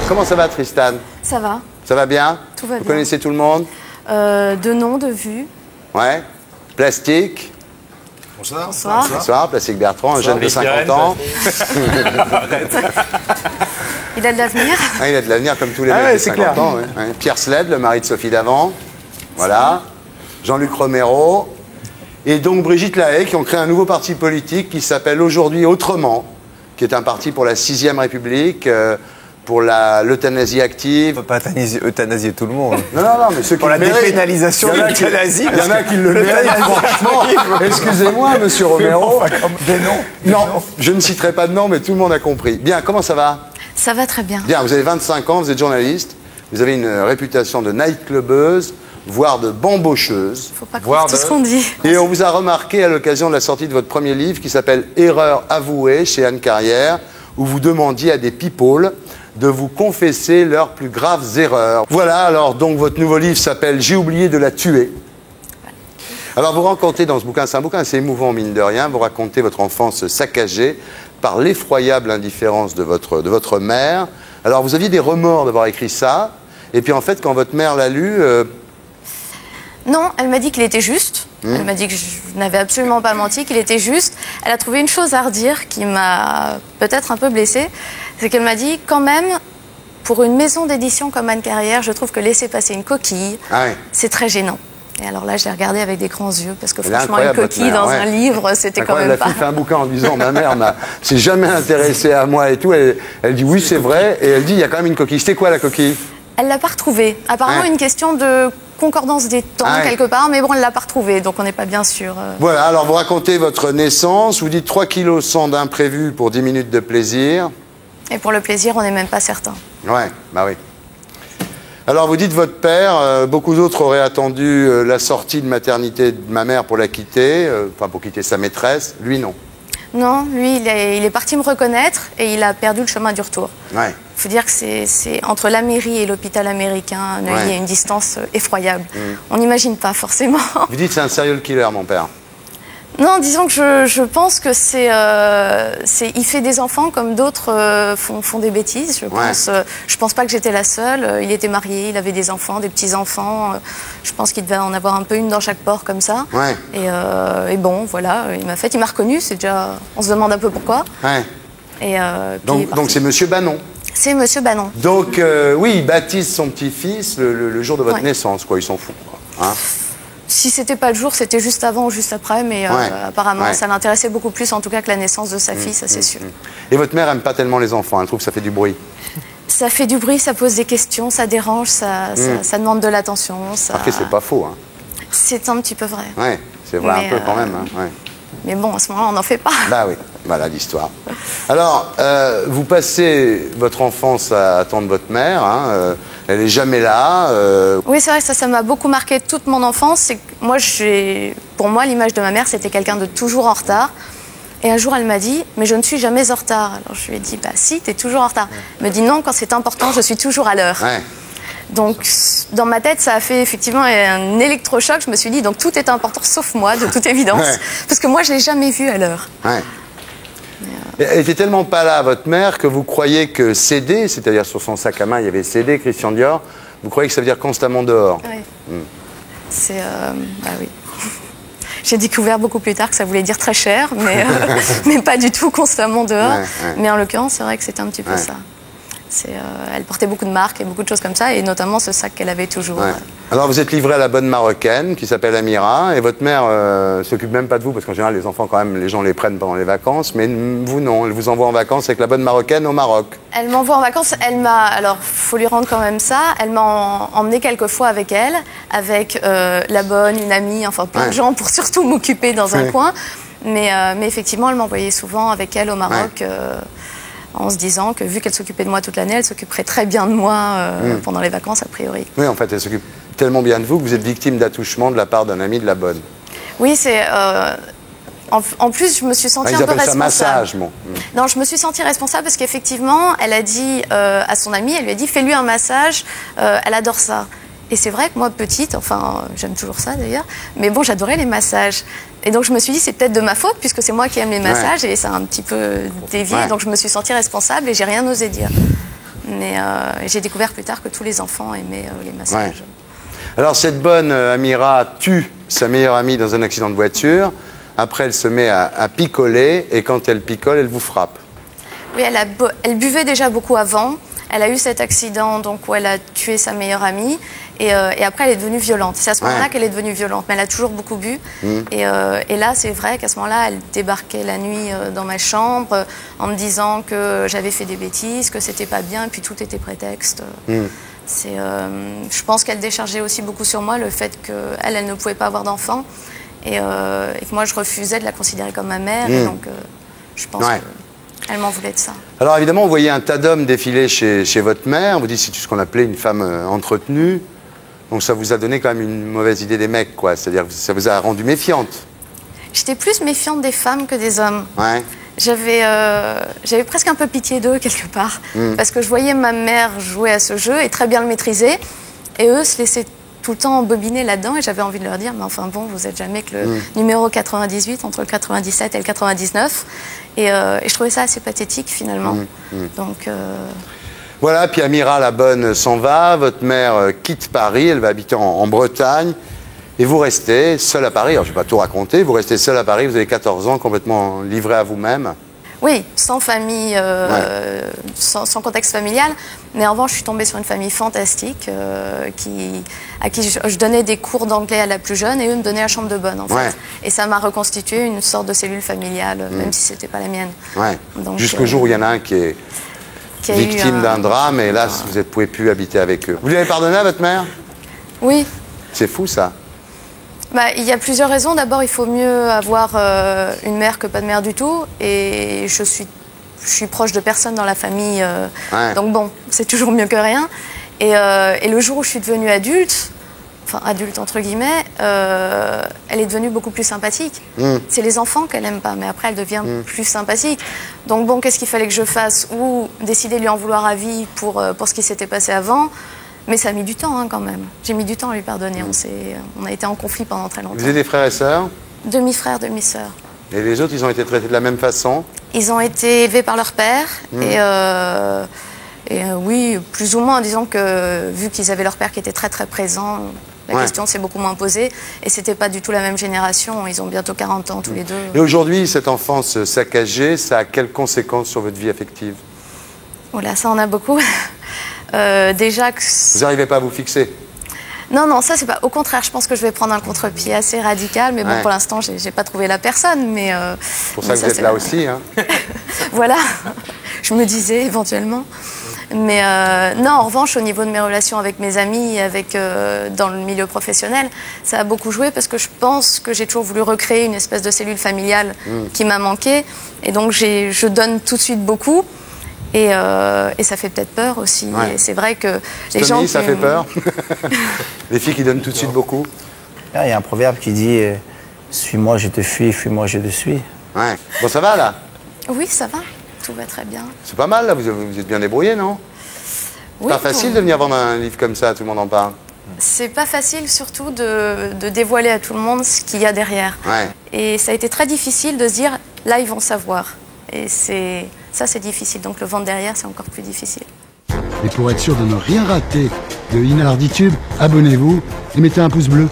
Comment ça va, Tristan? Ça va. Ça va bien? Tout va bien. Vous connaissez tout le monde? De nom, de vue. Ouais. Plastique. Bonsoir. Bonsoir. Bonsoir, Plastique Bertrand, un jeune de 50 ans. Il a de l'avenir. Ah, il a de l'avenir comme tous les Ah mecs ouais, de c'est 50 clair. ans. Ouais. Ouais. Pierre Sled, le mari de Sophie Davant. Voilà. Jean-Luc Romero. Et donc Brigitte Lahaye, qui ont créé un nouveau parti politique qui s'appelle Aujourd'hui Autrement, qui est un parti pour la 6ème République, pour l'euthanasie active. On ne peut pas euthanasier tout le monde. Non, mais ceux qui Pour le la méritent. dépénalisation de l'euthanasie. Il y en a qui le méritent, franchement. Excusez-moi, monsieur Romero. Des noms. Non, je ne citerai pas de nom, mais tout le monde a compris. Bien, comment ça va? Ça va très bien. Bien, vous avez 25 ans, vous êtes journaliste, vous avez une réputation de nightclubbeuse, voire de bambocheuse. Faut pas croire tout ce qu'on dit. Et on vous a remarqué à l'occasion de la sortie de votre premier livre qui s'appelle Erreur avouée chez Anne Carrière, où vous demandiez à des people de vous confesser leurs plus graves erreurs. Voilà, alors donc votre nouveau livre s'appelle J'ai oublié de la tuer. Alors vous racontez dans ce bouquin, c'est un bouquin assez émouvant mine de rien, vous racontez votre enfance saccagée par l'effroyable indifférence de votre mère. Alors vous aviez des remords d'avoir écrit ça, et puis en fait quand votre mère l'a lu... Non, elle m'a dit qu'il était juste. Elle m'a dit que je n'avais absolument pas menti, qu'il était juste. Elle a trouvé une chose à redire qui m'a peut-être un peu blessée. C'est qu'elle m'a dit, quand même, pour une maison d'édition comme Anne Carrière, je trouve que laisser passer une coquille, c'est très gênant. Et alors là, j'ai regardé avec des grands yeux, parce que franchement, une coquille dans un livre, c'était quand même la pas... fille fait un bouquin en disant, ma mère s'est jamais intéressée à moi et tout. Elle dit, oui, c'est vrai. Et elle dit, il y a quand même une coquille. C'était quoi la coquille? Elle l'a pas retrouvée. Apparemment, une question de concordance des temps, quelque part, mais bon, elle l'a pas retrouvée, donc on n'est pas bien sûr. Voilà, alors vous racontez votre naissance, vous dites 3 kg 100 d'imprévu pour 10 minutes de plaisir. Et pour le plaisir, on n'est même pas certain. Ouais, bah oui. Alors vous dites votre père, beaucoup d'autres auraient attendu la sortie de maternité de ma mère pour la quitter, enfin pour quitter sa maîtresse, lui non. Non, lui, il est parti me reconnaître et il a perdu le chemin du retour. Ouais. Il faut dire que c'est entre la mairie et l'hôpital américain, il y a une distance effroyable. On n'imagine pas forcément. Vous dites c'est un serial killer, mon père. Non, disons que je pense que il fait des enfants comme d'autres font des bêtises. Je pense pas que j'étais la seule. Il était marié, il avait des enfants, des petits-enfants. Je pense qu'il devait en avoir un peu une dans chaque port comme ça. Ouais. Et bon, voilà, il m'a reconnu. C'est déjà, on se demande un peu pourquoi. Ouais. Et donc c'est Monsieur Bannon. C'est Monsieur Bannon. Donc oui, il baptise son petit-fils le jour de votre naissance, quoi. Il s'en fout, quoi. Hein? Si c'était pas le jour, c'était juste avant ou juste après, mais apparemment ça l'intéressait beaucoup plus en tout cas que la naissance de sa fille, ça c'est sûr. Et votre mère aime pas tellement les enfants, elle trouve que ça fait du bruit. Ça fait du bruit, ça pose des questions, ça dérange, ça demande de l'attention. Après c'est pas faux, hein. C'est un petit peu vrai. Ouais, c'est vrai un peu quand même. Hein. Ouais. Mais bon, à ce moment-là, on n'en fait pas. Bah oui, voilà l'histoire. Alors, vous passez votre enfance à attendre votre mère, hein, elle est jamais là. Oui, c'est vrai, ça m'a beaucoup marqué toute mon enfance. C'est que moi, pour moi, l'image de ma mère, c'était quelqu'un de toujours en retard. Et un jour, elle m'a dit, mais je ne suis jamais en retard. Alors je lui ai dit, bah si, tu es toujours en retard. Elle me dit, non, quand c'est important, je suis toujours à l'heure. Ouais. Donc, dans ma tête, ça a fait effectivement un électrochoc. Je me suis dit, donc tout est important, sauf moi, de toute évidence. Parce que moi, je ne l'ai jamais vue à l'heure. Ouais. Elle était tellement pas là, votre mère, que vous croyez que CD, c'est-à-dire sur son sac à main, il y avait CD, Christian Dior, vous croyez que ça veut dire constamment dehors? Oui. C'est... bah oui. J'ai découvert beaucoup plus tard que ça voulait dire très cher, mais pas du tout constamment dehors. Mais en l'occurrence, c'est vrai que c'était un petit peu ça. Elle portait beaucoup de marques et beaucoup de choses comme ça, et notamment ce sac qu'elle avait toujours. Alors vous êtes livré à la bonne marocaine qui s'appelle Amira, et votre mère s'occupe même pas de vous, parce qu'en général les enfants quand même, les gens les prennent pendant les vacances, mais vous non, elle vous envoie en vacances avec la bonne marocaine au Maroc. Elle m'envoie en vacances, alors faut lui rendre quand même ça, elle m'a emmené quelques fois avec elle, avec la bonne, une amie, enfin plein de gens pour surtout m'occuper dans un coin, mais effectivement elle m'envoyait souvent avec elle au Maroc. En se disant que vu qu'elle s'occupait de moi toute l'année, elle s'occuperait très bien de moi pendant les vacances, a priori. Oui, en fait, elle s'occupe tellement bien de vous que vous êtes victime d'attouchement de la part d'un ami de la bonne. Oui, c'est... En plus, je me suis sentie un peu responsable. Ils appellent ça massage, bon. Non, je me suis sentie responsable parce qu'effectivement, elle a dit à son amie, elle lui a dit, fais-lui un massage, elle adore ça. Et c'est vrai que moi, petite, enfin, j'aime toujours ça d'ailleurs, mais bon, j'adorais les massages. Et donc je me suis dit, c'est peut-être de ma faute, puisque c'est moi qui aime les massages, et ça a un petit peu dévié, donc je me suis sentie responsable et j'ai rien osé dire. Mais j'ai découvert plus tard que tous les enfants aimaient les massages. Ouais. Alors cette bonne Amira tue sa meilleure amie dans un accident de voiture. Après, elle se met à picoler et quand elle picole, elle vous frappe. Oui, elle buvait déjà beaucoup avant. Elle a eu cet accident donc, où elle a tué sa meilleure amie. Et après, elle est devenue violente. C'est à ce moment-là qu'elle est devenue violente. Mais elle a toujours beaucoup bu. Et là, c'est vrai qu'à ce moment-là, elle débarquait la nuit dans ma chambre en me disant que j'avais fait des bêtises, que c'était pas bien, et puis tout était prétexte. Je pense qu'elle déchargeait aussi beaucoup sur moi le fait qu'elle ne pouvait pas avoir d'enfant. Et que moi, je refusais de la considérer comme ma mère. Et donc, je pense qu'elle m'en voulait de ça. Alors évidemment, vous voyez un tas d'hommes défiler chez votre mère. Vous dites c'est ce qu'on appelait une femme entretenue. Donc ça vous a donné quand même une mauvaise idée des mecs, quoi. C'est-à-dire que ça vous a rendu méfiante. J'étais plus méfiante des femmes que des hommes. Ouais. J'avais presque un peu pitié d'eux, quelque part. Parce que je voyais ma mère jouer à ce jeu et très bien le maîtriser. Et eux se laissaient tout le temps bobiner là-dedans. Et j'avais envie de leur dire, mais enfin bon, vous n'êtes jamais que le numéro 98, entre le 97 et le 99. Et je trouvais ça assez pathétique, finalement. Donc... Voilà, puis Amira la bonne s'en va, votre mère quitte Paris, elle va habiter en Bretagne, et vous restez seul à Paris. Alors, je ne vais pas tout raconter, vous restez seul à Paris, vous avez 14 ans, complètement livré à vous-même. Oui, sans famille, sans contexte familial, mais en revanche, je suis tombée sur une famille fantastique à qui je donnais des cours d'anglais à la plus jeune, et eux me donnaient la chambre de bonne, en fait. Et ça m'a reconstitué une sorte de cellule familiale, même si ce n'était pas la mienne. Jusqu'au jour où il y en a un qui est victime d'un drame, et là, vous ne pouvez plus habiter avec eux. Vous lui avez pardonné à votre mère? Oui. C'est fou, ça. Il y a plusieurs raisons. D'abord, il faut mieux avoir une mère que pas de mère du tout. Et je suis proche de personne dans la famille. Donc bon, c'est toujours mieux que rien. Et le jour où je suis devenue adulte, enfin adulte entre guillemets, elle est devenue beaucoup plus sympathique. C'est les enfants qu'elle n'aime pas, mais après elle devient plus sympathique. Donc bon, qu'est-ce qu'il fallait que je fasse? Ou décider de lui en vouloir à vie pour ce qui s'était passé avant. Mais ça a mis du temps quand même. J'ai mis du temps à lui pardonner. On a été en conflit pendant très longtemps. Vous avez des frères et sœurs? Demi-frères, demi-sœurs. Et les autres, ils ont été traités de la même façon? Ils ont été élevés par leur père. Et oui, plus ou moins, disons que vu qu'ils avaient leur père qui était très très présent, la question s'est beaucoup moins posée. Et c'était pas du tout la même génération. Ils ont bientôt 40 ans tous les deux. Et aujourd'hui, cette enfance saccagée, ça a quelles conséquences sur votre vie affective? Oh là, ça en a beaucoup. Déjà que... Vous n'arrivez pas à vous fixer? Non, ça c'est pas... Au contraire, je pense que je vais prendre un contre-pied assez radical. Mais bon, pour l'instant, j'ai pas trouvé la personne. Mais, c'est pour ça que vous êtes là aussi. Hein. Voilà, je me disais éventuellement. Mais non, en revanche, au niveau de mes relations avec mes amis, dans le milieu professionnel, ça a beaucoup joué parce que je pense que j'ai toujours voulu recréer une espèce de cellule familiale qui m'a manqué. Et donc, je donne tout de suite beaucoup. Et ça fait peut-être peur aussi. Et c'est vrai que les gens... ça fait peur. Les filles qui donnent tout de suite beaucoup. Il y a un proverbe qui dit suis-moi, je te fuis, fuis-moi, je te suis. Ouais. Bon, ça va là? Oui, ça va. Tout va très bien. C'est pas mal là, vous êtes bien débrouillé, non? Oui, pas facile de venir vendre un livre comme ça, tout le monde en parle. C'est pas facile surtout de dévoiler à tout le monde ce qu'il y a derrière. Et ça a été très difficile de se dire là, ils vont savoir. Et ça, c'est difficile. Donc le vendre derrière, c'est encore plus difficile. Et pour être sûr de ne rien rater de Inarditube, abonnez-vous et mettez un pouce bleu.